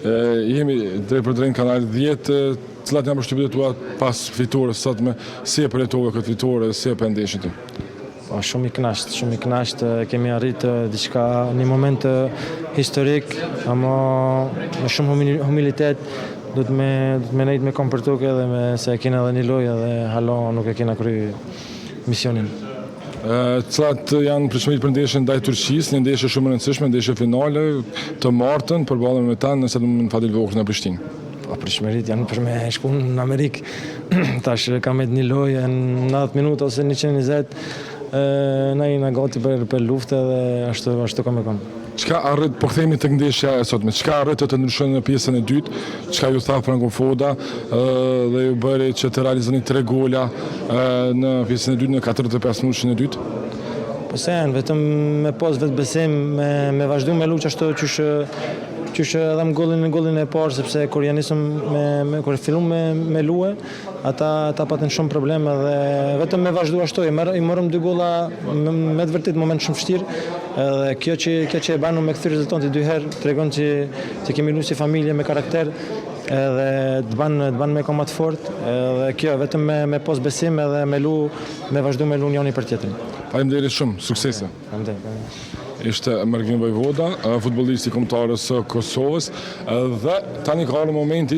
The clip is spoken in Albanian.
Jemi drejt për drejt kanal 10, cilat janë përshtypjet tua pas fitores sotme, si e përjetove këtë fitore, si e pendeshit ti? Po, shumë i knasht, kemi arritë diçka, një moment historik, ama me shumë humilitet, do të me nejtë me kom për tuke dhe se e kena edhe një lojë dhe halo nuk e kena kry misionin. Cilat janë pritshmëritë për ndeshjen ndaj Turqisë, një ndeshje shumë e rëndësishme, ndeshje finale të martën përballë me ta nëse do të Fadil Vokri në Prishtinë. Po, pritshmëritë janë për me shku në Amerikë. Tash kam edhe një lojë në 90 minuta ose 120. Na jena gati për luftë dhe ashtu kam e kam. Çka arrit, po kthehemi tek ndeshja e sotme, çka arrit të ndryshon në pjesën e dytë, çka ju tha Franco Foda dhe ju bëri që të realizoni 3 gola në pjesën e dytë në 45 minutë e dytë? Po se janë, vetëm me pas vetë besim, me vazhdu me luq ashtu qysh edhe më gollin e parë, sepse kur janë nisëm kur fillum me lue, ata patën shumë probleme dhe vetëm me vazhdu ashtu, i morëm 2 golla me të vërtet moment shumë vështirë, edhe kjo që e banu me këthy rezultati 2 herë, tregon që kemi luajtur si familje me karakter, edhe të ban me komat fort, edhe kjo vetëm me pas besim edhe me vazhdu me lu njëri për tjetrin. Faleminderit shumë, suksese. Faleminderit. Ishte Mervin Vojvoda, futbollisti kombëtarës së Kosovës, dhe tani ka ardhur momenti